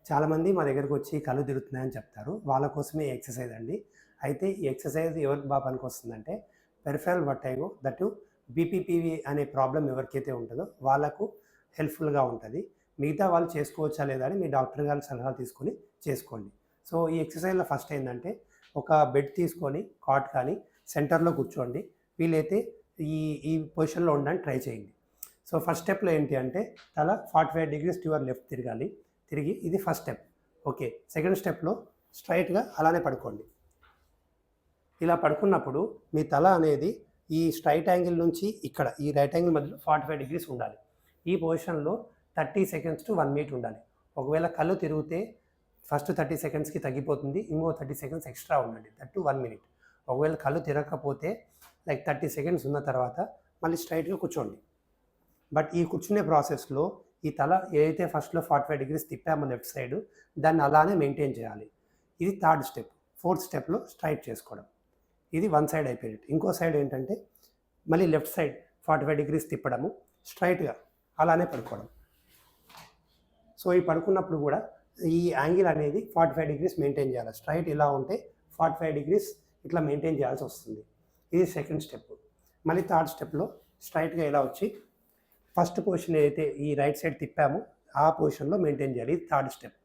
చాలామంది మా దగ్గరకు వచ్చి కళ్ళు తిరుగుతున్నాయని చెప్తారు. వాళ్ళ కోసమే ఈ ఎక్సర్సైజ్ అండి. అయితే ఈ ఎక్సర్సైజ్ ఎవరికి బాగా పనికొస్తుందంటే పెరిఫెరల్ వర్టిగో దట్ బీపీపీవీ అనే ప్రాబ్లమ్ ఎవరికైతే ఉంటుందో వాళ్ళకు హెల్ప్‌ఫుల్‌గా ఉంటది. మిగతా వాళ్ళు చేసుకోవచ్చా లేదా అని మీ డాక్టర్ గారి సలహా తీసుకొని చేసుకోండి. సో, ఈ ఎక్సర్సైజ్‌లో ఫస్ట్ ఏందంటే ఒక బెడ్ తీసుకొని కాట్ కానీ సెంటర్‌లో కూర్చోండి. వీలైతే ఈ ఈ పొజిషన్‌లో ఉండడానికి ట్రై చేయండి. సో, ఫస్ట్ స్టెప్‌లో ఏంటి అంటే తల 45 డిగ్రీస్ టు యువర్ లెఫ్ట్ తిరగాలి. తిరిగి ఇది ఫస్ట్ స్టెప్. ఓకే. సెకండ్ స్టెప్‌లో స్ట్రెయిట్‌గా అలానే పడుకోండి. ఇలా పడుకున్నప్పుడు మీ తల అనేది ఈ స్ట్రెయిట్ యాంగిల్ నుంచి ఇక్కడ ఈ రైట్ యాంగిల్ మధ్యలో 45 డిగ్రీస్ ఉండాలి. ఈ పొజిషన్‌లో 30 సెకండ్స్ టు 1 మినిట్ ఉండాలి. ఒకవేళ కళ్ళు తిరిగితే ఫస్ట్ 30 సెకండ్స్‌కి తగ్గిపోతుంది. ఇంకో 30 సెకండ్స్ ఎక్స్ట్రా ఉండండి. That to 1 minute. ఒకవేళ కళ్ళు తిరగకపోతే లైక్ 30 సెకండ్స్ ఉన్న తర్వాత మళ్ళీ స్ట్రెయిట్‌గా కూర్చోండి. బట్ ఈ కూర్చునే ప్రాసెస్‌లో ఈ తల ఏదైతే ఫస్ట్‌లో 45 డిగ్రీస్ తిప్పామో లెఫ్ట్ సైడ్ దాన్ని అలానే మెయింటైన్ చేయాలి. ఇది థర్డ్ స్టెప్. ఫోర్త్ స్టెప్‌లో స్ట్రెయిట్ చేసుకోవడం. ఇది వన్ సైడ్ అయిపోయినట్టు. ఇంకో సైడ్ ఏంటంటే మళ్ళీ లెఫ్ట్ సైడ్ 45 డిగ్రీస్ తిప్పడము, స్ట్రెయిట్‌గా అలానే పడుకోవడం. సో, ఈ పడుకున్నప్పుడు కూడా ఈ యాంగిల్ అనేది 45 డిగ్రీస్ మెయింటైన్ చేయాలి. స్ట్రెయిట్ ఇలా ఉంటే 45 డిగ్రీస్ ఇట్లా మెయింటైన్ చేయాల్సి వస్తుంది. ఇది సెకండ్ స్టెప్. మళ్ళీ థర్డ్ స్టెప్‌లో స్ట్రెయిట్‌గా ఇలా వచ్చి ఫస్ట్ పొజిషన్ ఏదైతే ఈ రైట్ సైడ్ తిప్పామో ఆ పొజిషన్‌లో మెయింటైన్ చేయాలి. ఇది థర్డ్ స్టెప్.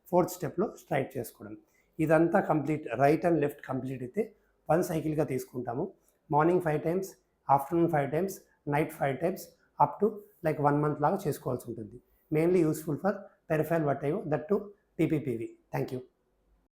ఫోర్త్ స్టెప్‌లో స్ట్రెయిట్ చేసుకోవడం. ఇదంతా complete right and left complete అయితే 1 సైకిల్‌గా తీసుకుంటాము. Morning 5 times, afternoon 5 times, night 5 times up to like 1 month లాగా చేసుకోవాల్సి ఉంటుంది. Mainly useful for peripheral vertigo that to PPPV. Thank you.